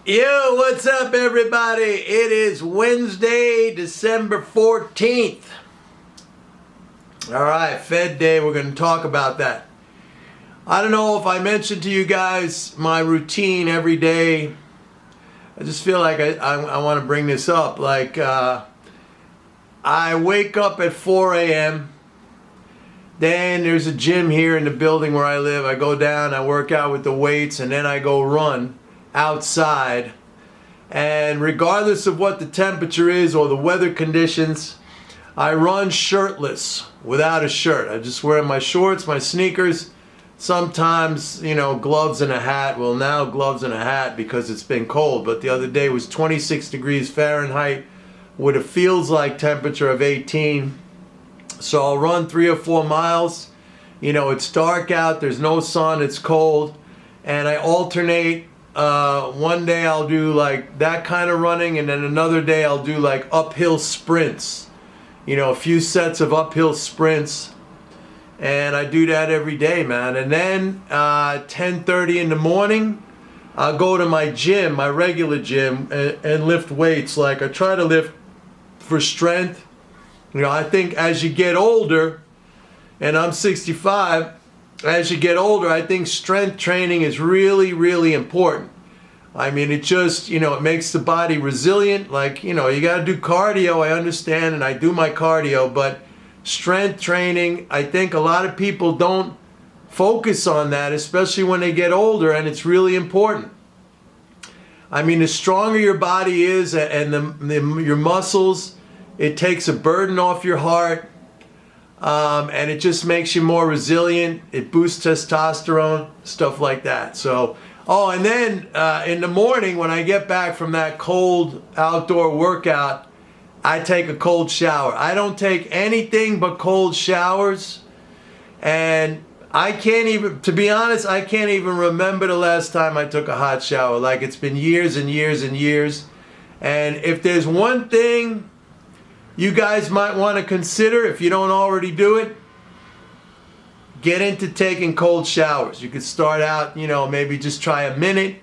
Yo, what's up, everybody? It is Wednesday, December 14th. All right, Fed Day. We're going to talk about that. I don't know if I mentioned to you guys my routine every day. I just feel like I want to bring this up. I wake up at 4 a.m. Then there's a gym here in the building where I live. I go down, I work out with the weights, and then I go run outside. And regardless of what the temperature is or the weather conditions, I run shirtless, without a shirt. I just wear my shorts, my sneakers, sometimes, gloves and a hat. Well, now gloves and a hat because it's been cold, but the other day was 26 degrees Fahrenheit with a feels like temperature of 18. So I'll run 3 or 4 miles. It's dark out, there's no sun, it's cold, and I alternate. One day I'll do like that kind of running, and then another day I'll do like uphill sprints. A few sets of uphill sprints, and I do that every day, man. And then 10:30 in the morning, I'll go to my gym, my regular gym, and lift weights. Like I try to lift for strength. I think as you get older, and I'm 65, as you get older, I think strength training is really, really important. I mean, it just, it makes the body resilient. Like, you got to do cardio, I understand, and I do my cardio, but strength training, I think a lot of people don't focus on that, especially when they get older, and it's really important. I mean, the stronger your body is and your muscles, it takes a burden off your heart. And it just makes you more resilient. It boosts testosterone, stuff like that. So, and then in the morning when I get back from that cold outdoor workout, I take a cold shower. I don't take anything but cold showers. And I can't even, to be honest, I can't even remember the last time I took a hot shower. Like, it's been years and years and years. And if there's one thing you guys might want to consider, if you don't already do it, get into taking cold showers. You could start out, maybe just try a minute.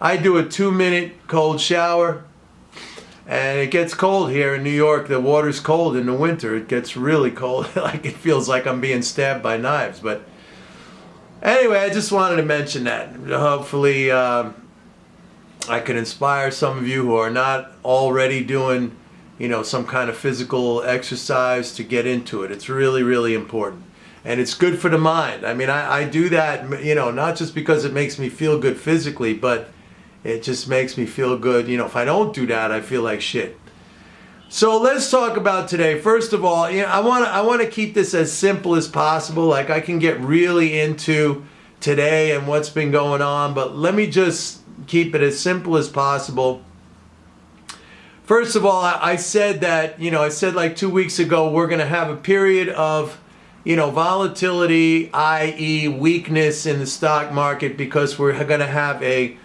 I do a 2-minute cold shower, and it gets cold here in New York. The water's cold in the winter. It gets really cold. Like, it feels like I'm being stabbed by knives. But anyway, I just wanted to mention that. Hopefully I can inspire some of you who are not already doing some kind of physical exercise to get into it. It's really, really important. And it's good for the mind. I mean, I do that, not just because it makes me feel good physically, but it just makes me feel good. If I don't do that, I feel like shit. So let's talk about today. First of all, I want to keep this as simple as possible. Like, I can get really into today and what's been going on, but let me just keep it as simple as possible. First of all, I said that, I said like 2 weeks ago, we're going to have a period of, volatility, i.e. weakness in the stock market, because we're going to have a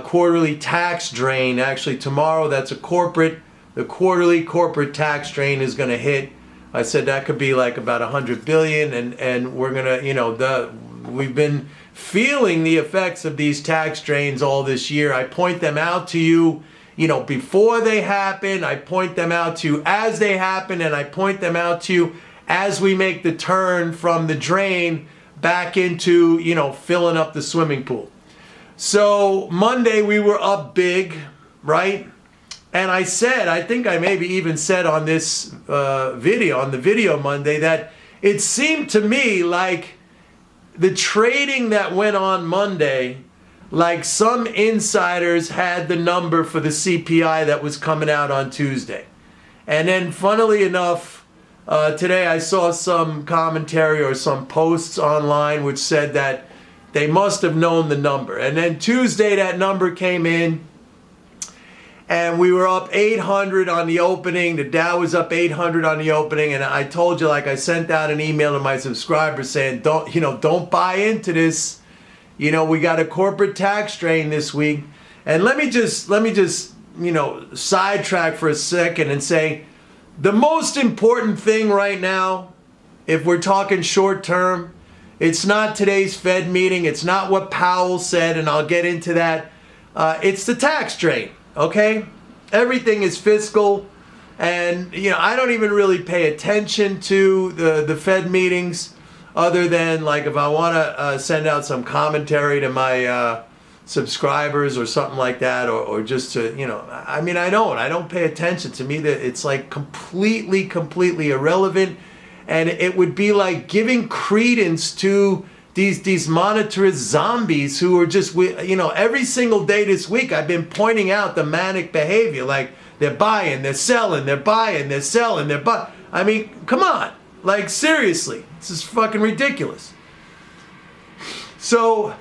quarterly tax drain. Actually, tomorrow, the quarterly corporate tax drain is going to hit. I said that could be like about 100 billion, and we're going to, we've been feeling the effects of these tax drains all this year. I point them out to you, before they happen. I point them out to you as they happen, and I point them out to you as we make the turn from the drain back into, filling up the swimming pool. So Monday we were up big, right? And I think I maybe even said on this video, on the video Monday, that it seemed to me like the trading that went on Monday, like some insiders had the number for the CPI that was coming out on Tuesday. And then funnily enough, today I saw some commentary or some posts online which said that they must have known the number. And then Tuesday that number came in, and we were up 800 on the opening. The Dow was up 800 on the opening, and I told you, like, I sent out an email to my subscribers saying, don't buy into this. We got a corporate tax drain this week. And let me just sidetrack for a second and say, the most important thing right now, if we're talking short term, it's not today's Fed meeting. It's not what Powell said, and I'll get into that. It's the tax drain, okay? Everything is fiscal, and I don't even really pay attention to the Fed meetings, other than like if I want to send out some commentary to my subscribers or something like that, or just to, I don't pay attention. To me, that it's like completely irrelevant, and it would be like giving credence to these monetarist zombies who are just, every single day this week I've been pointing out the manic behavior, like they're buying, they're selling, they're buying, they're selling, they're buying. I mean, come on, like seriously, this is fucking ridiculous. So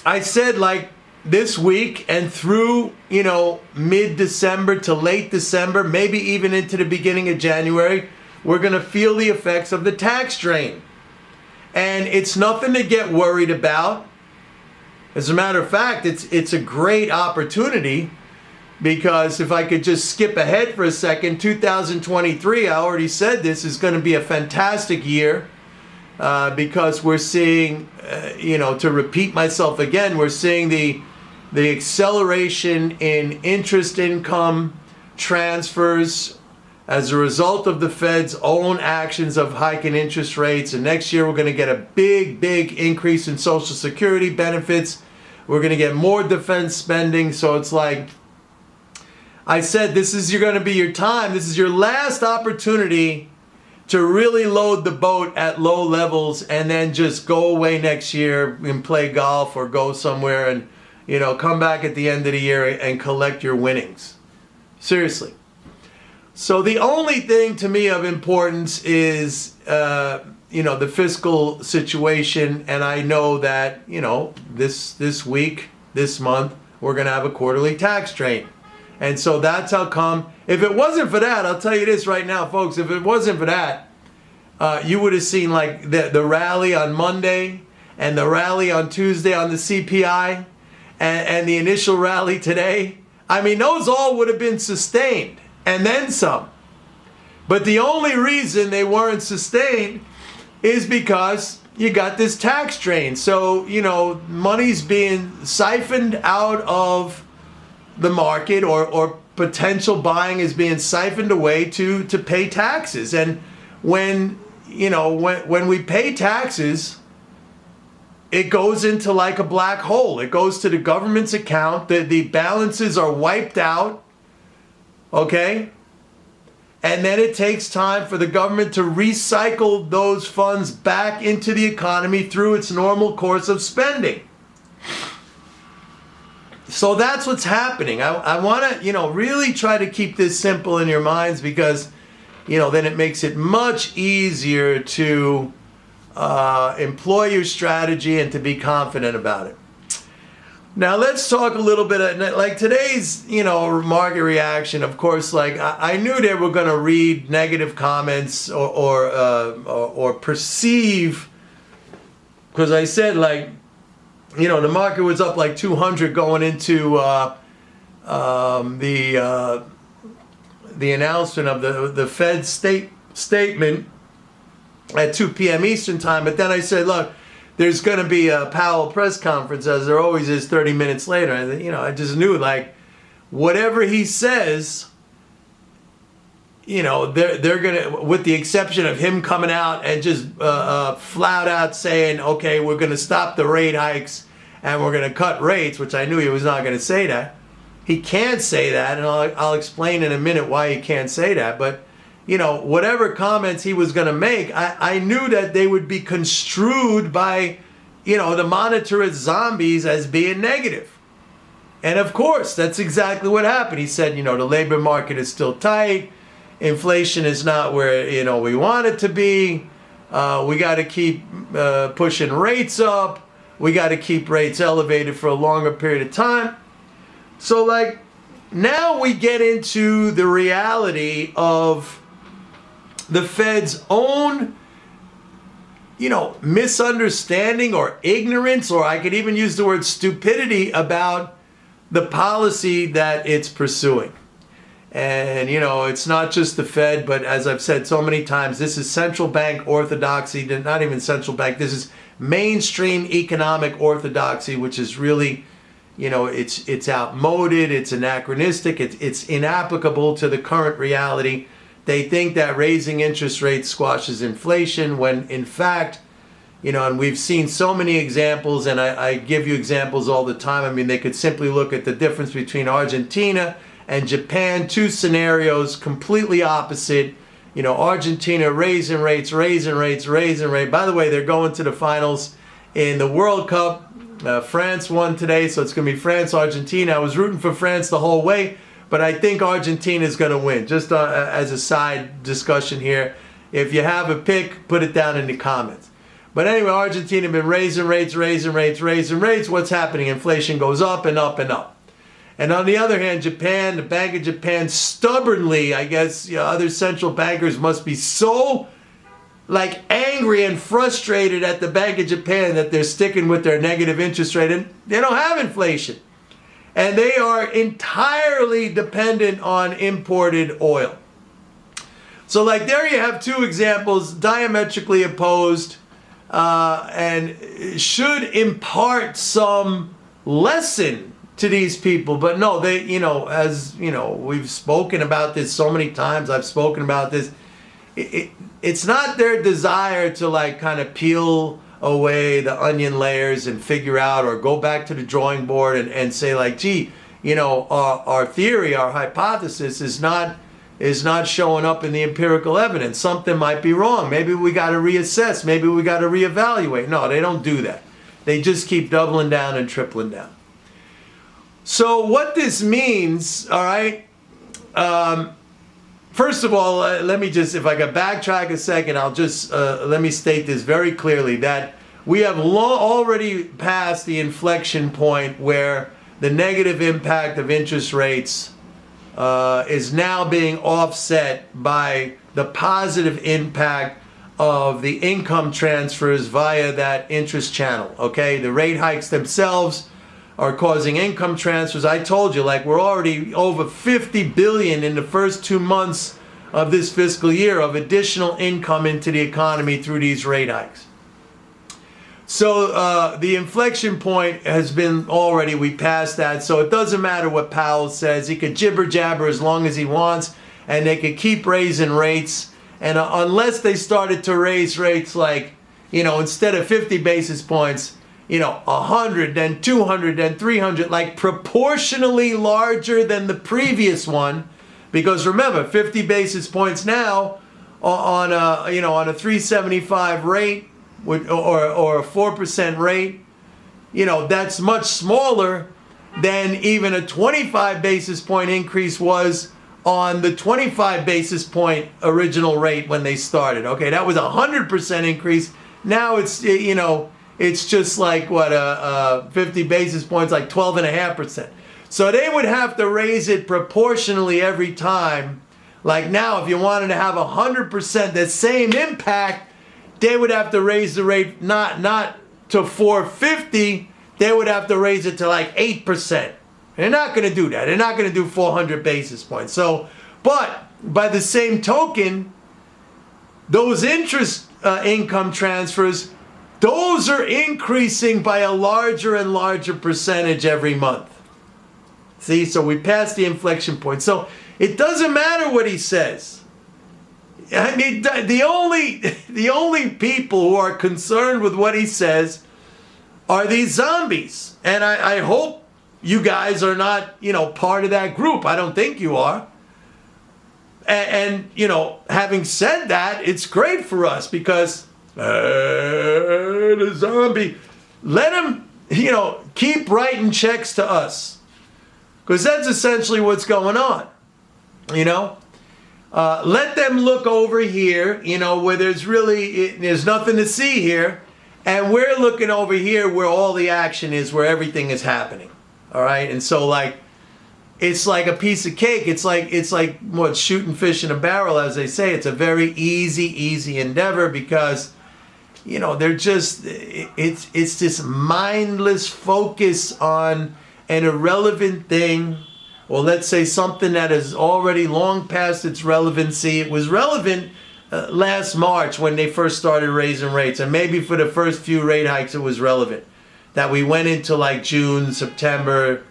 I said, like, this week and through, mid-December to late December, maybe even into the beginning of January, we're going to feel the effects of the tax drain. And it's nothing to get worried about. As a matter of fact, it's a great opportunity, because if I could just skip ahead for a second, 2023, I already said this, is going to be a fantastic year. Because we're seeing, to repeat myself again, we're seeing the acceleration in interest income transfers as a result of the Fed's own actions of hiking interest rates. And next year we're going to get a big increase in Social Security benefits. We're going to get more defense spending. So it's like I said, this is going to be your time. This is your last opportunity to really load the boat at low levels, and then just go away next year and play golf or go somewhere and, come back at the end of the year and collect your winnings. Seriously. So the only thing to me of importance is, the fiscal situation. And I know that, this week, this month, we're going to have a quarterly tax drain. And so that's how come, if it wasn't for that, I'll tell you this right now, folks, if it wasn't for that, you would have seen like the rally on Monday and the rally on Tuesday on the CPI and the initial rally today. I mean, those all would have been sustained and then some. But the only reason they weren't sustained is because you got this tax drain. So, money's being siphoned out of the market, or potential buying is being siphoned away to pay taxes. And when we pay taxes, it goes into like a black hole. It goes to the government's account. The balances are wiped out. Okay? And then it takes time for the government to recycle those funds back into the economy through its normal course of spending. So that's what's happening. I want to, really try to keep this simple in your minds, because, then it makes it much easier to employ your strategy and to be confident about it. Now let's talk a little bit like today's, market reaction. Of course, like I knew they were going to read negative comments or perceive, because I said like, the market was up like 200 going into the announcement of the Fed statement at 2 p.m. Eastern time. But then I said, look, there's going to be a Powell press conference, as there always is, 30 minutes later. And, I just knew, like, whatever he says, they're going to, with the exception of him coming out and just flat out saying, okay, we're going to stop the rate hikes and we're going to cut rates, which I knew he was not going to say that. He can't say that, and I'll explain in a minute why he can't say that. But, whatever comments he was going to make, I knew that they would be construed by, the monetarist zombies as being negative. And of course, that's exactly what happened. He said, the labor market is still tight. Inflation is not where, we want it to be. We got to keep pushing rates up. We got to keep rates elevated for a longer period of time. So, like, now we get into the reality of the Fed's own, misunderstanding or ignorance, or I could even use the word stupidity, about the policy that it's pursuing. And, it's not just the Fed, but as I've said so many times, this is central bank orthodoxy, not even central bank. This is mainstream economic orthodoxy, which is really it's outmoded, it's anachronistic, it's inapplicable to the current reality. They think that raising interest rates squashes inflation when in fact, and we've seen so many examples, and I give you examples all the time. I mean, they could simply look at the difference between Argentina and Japan, two scenarios completely opposite. Argentina raising rates. By the way, they're going to the finals in the World Cup. France won today, so it's going to be France-Argentina. I was rooting for France the whole way, but I think Argentina is going to win. Just as a side discussion here, if you have a pick, put it down in the comments. But anyway, Argentina have been raising rates. What's happening? Inflation goes up and up and up. And on the other hand, Japan, the Bank of Japan stubbornly, I guess other central bankers must be so angry and frustrated at the Bank of Japan that they're sticking with their negative interest rate, and they don't have inflation. And they are entirely dependent on imported oil. So there you have two examples, diametrically opposed, and should impart some lesson to these people. But no, they, as we've spoken about this so many times, I've spoken about this, it's not their desire to kind of peel away the onion layers and figure out or go back to the drawing board and say gee, our theory, our hypothesis is not showing up in the empirical evidence. Something might be wrong. Maybe we got to reassess. Maybe we got to reevaluate. No, they don't do that. They just keep doubling down and tripling down. So what this means, all right, first of all, let me just, if I can backtrack a second, I'll just, let me state this very clearly, that we have already passed the inflection point where the negative impact of interest rates is now being offset by the positive impact of the income transfers via that interest channel, okay? The rate hikes themselves are causing income transfers. I told you, we're already over 50 billion in the first 2 months of this fiscal year of additional income into the economy through these rate hikes. So the inflection point has been already, we passed that. So it doesn't matter what Powell says. He could jibber jabber as long as he wants, and they could keep raising rates. And unless they started to raise rates instead of 50 basis points, 100, then 200, then 300, proportionally larger than the previous one. Because remember, 50 basis points now on a 375 rate or a 4% rate, that's much smaller than even a 25 basis point increase was on the 25 basis point original rate when they started. Okay, that was a 100% increase. Now it's it's just 50 basis points, 12.5%. So they would have to raise it proportionally every time. Now, if you wanted to have 100% the same impact, they would have to raise the rate not to 450, they would have to raise it to 8%. They're not going to do that. They're not going to do 400 basis points. So, but by the same token, those interest income transfers, those are increasing by a larger and larger percentage every month. See, so we passed the inflection point. So it doesn't matter what he says. I mean, the only people who are concerned with what he says are these zombies. And I hope you guys are not, part of that group. I don't think you are. And having said that, it's great for us because the zombie, let him, keep writing checks to us. Because that's essentially what's going on, Let them look over here, where there's nothing to see here. And we're looking over here where all the action is, where everything is happening. All right? And so, it's like a piece of cake. It's like what, shooting fish in a barrel, as they say. It's a very easy endeavor because, they're just, it's this mindless focus on an irrelevant thing, or let's say something that is already long past its relevancy. It was relevant last March when they first started raising rates, and maybe for the first few rate hikes it was relevant. that we went into like June, September,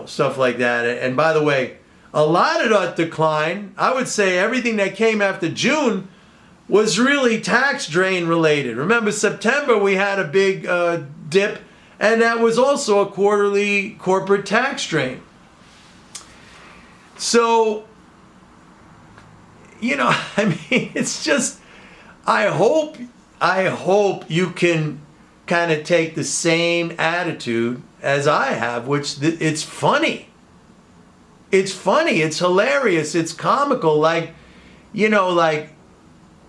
stuff like that. And by the way, a lot of that decline, I would say everything that came after June was really tax drain related. Remember, September we had a big dip, and that was also a quarterly corporate tax drain. So, it's just, I hope you can kind of take the same attitude as I have, which it's funny. It's funny. It's hilarious. It's comical. Like, I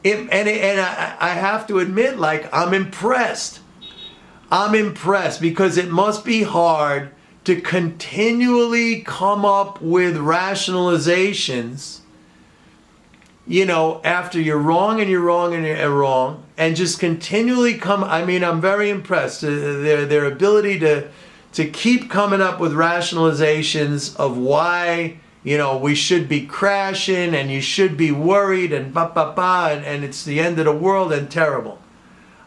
have to admit, like, I'm impressed. I'm impressed because it must be hard to continually come up with rationalizations, after you're wrong and you're wrong and you're wrong, and just continually come. I mean, I'm very impressed. Their ability to keep coming up with rationalizations of why, we should be crashing and you should be worried and and it's the end of the world and terrible.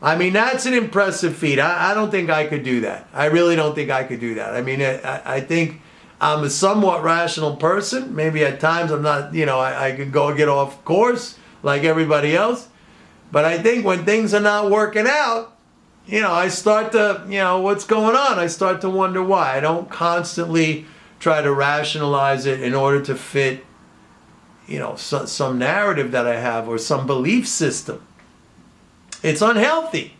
I mean, that's an impressive feat. I don't think I could do that. I really don't think I could do that. I mean, I think I'm a somewhat rational person. Maybe at times I'm not, I could go get off course like everybody else. But I think when things are not working out, I start to, what's going on? I start to wonder why. I don't constantly try to rationalize it in order to fit, some narrative that I have or some belief system. It's unhealthy.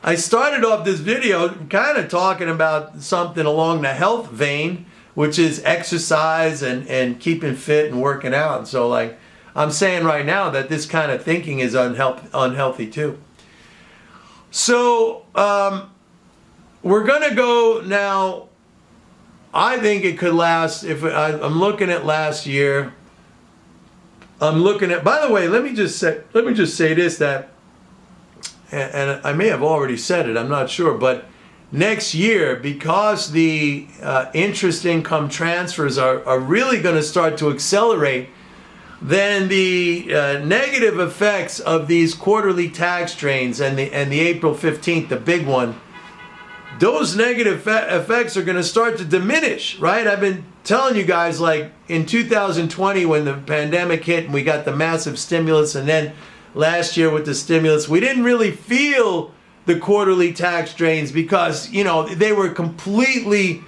I started off this video kind of talking about something along the health vein, which is exercise and keeping fit and working out. And so, like, I'm saying right now that this kind of thinking is unhealthy too. So, we're going to go now. I think it could last, I'm looking at last year. I'm looking at, by the way, let me just say this, that, and I may have already said it, I'm not sure, but next year, because the interest income transfers are really going to start to accelerate, then the negative effects of these quarterly tax drains and the April 15th, the big one, those negative effects are going to start to diminish, right? I've been telling you guys, like in 2020 when the pandemic hit and we got the massive stimulus, and then last year with the stimulus, we didn't really feel the quarterly tax drains because, they were completely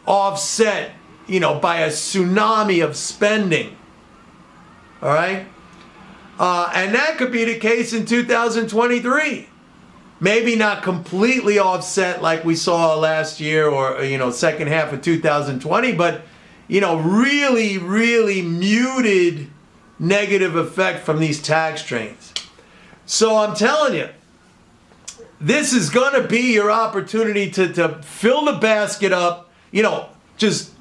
offset, by a tsunami of spending. All right? And that could be the case in 2023. Maybe not completely offset like we saw last year or, second half of 2020, but, really, really muted negative effect from these tax drains. So I'm telling you, this is going to be your opportunity to fill the basket up, just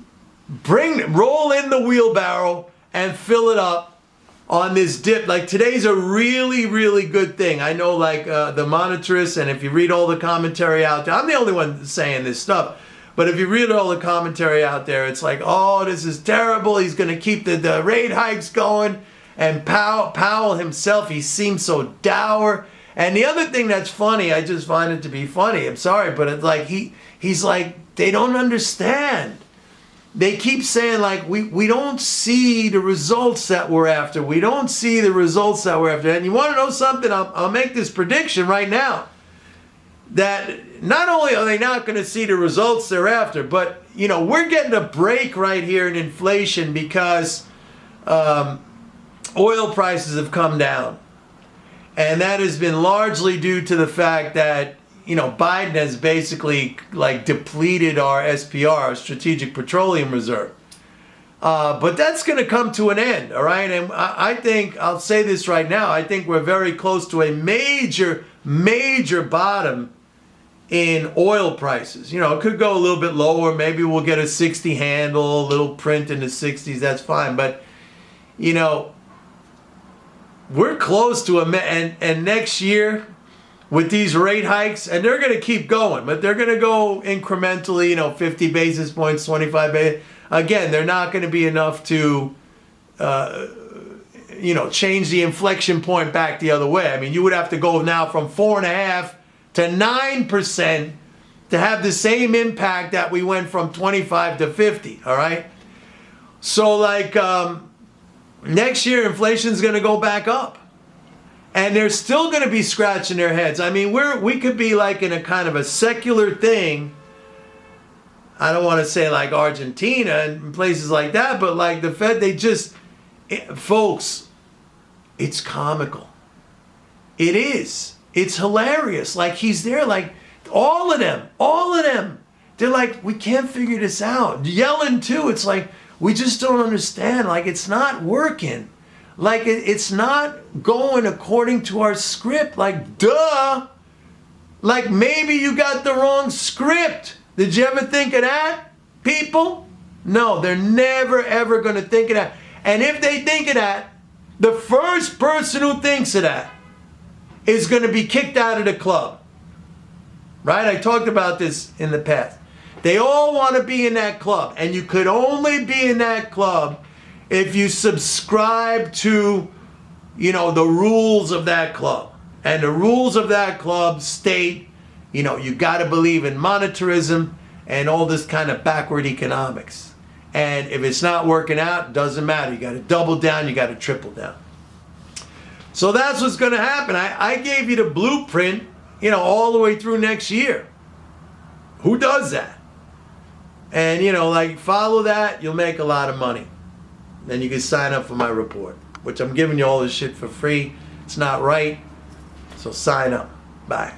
roll in the wheelbarrow and fill it up on this dip. Like today's a really, really good thing. I know, like the monetarists, and if you read all the commentary out there, I'm the only one saying this stuff, but if you read all the commentary out there, it's like, oh, this is terrible. He's going to keep the rate hikes going. And Powell himself, he seems so dour. And the other thing that's funny, I just find it to be funny. I'm sorry, but it's like he's like, they don't understand. They keep saying, like, we don't see the results that we're after. We don't see the results that we're after. And you want to know something? I'll make this prediction right now. That not only are they not going to see the results they're after, but, we're getting a break right here in inflation because oil prices have come down. And that has been largely due to the fact that, Biden has basically like depleted our SPR, our Strategic Petroleum Reserve. But that's going to come to an end, all right? And I think, I'll say this right now, I think we're very close to a major, major bottom in oil prices. It could go a little bit lower. Maybe we'll get a 60 handle, a little print in the 60s. That's fine. But, we're close to and next year with these rate hikes, and they're going to keep going, but they're going to go incrementally, 50 basis points, 25 basis. Again, they're not going to be enough to, change the inflection point back the other way. I mean, you would have to go now from 4.5% to 9% to have the same impact that we went from 25 to 50, all right? So like next year, inflation's gonna go back up. And they're still gonna be scratching their heads. I mean, we could be like in a kind of a secular thing. I don't wanna say like Argentina and places like that, but like the Fed, folks, it's comical. It is. It's hilarious. Like he's there, like all of them. They're like, we can't figure this out. Yelling too. It's like, we just don't understand. Like it's not working. Like it's not going according to our script. Like, duh. Like maybe you got the wrong script. Did you ever think of that, people? No, they're never ever going to think of that. And if they think of that, the first person who thinks of that is going to be kicked out of the club. Right? I talked about this in the past. They all want to be in that club. And you could only be in that club if you subscribe to, the rules of that club. And the rules of that club state, you got to believe in monetarism and all this kind of backward economics. And if it's not working out, it doesn't matter. You got to double down, you got to triple down. So that's what's going to happen. I gave you the blueprint, all the way through next year. Who does that? And, follow that, you'll make a lot of money. Then you can sign up for my report, which I'm giving you all this shit for free. It's not right, so sign up. Bye.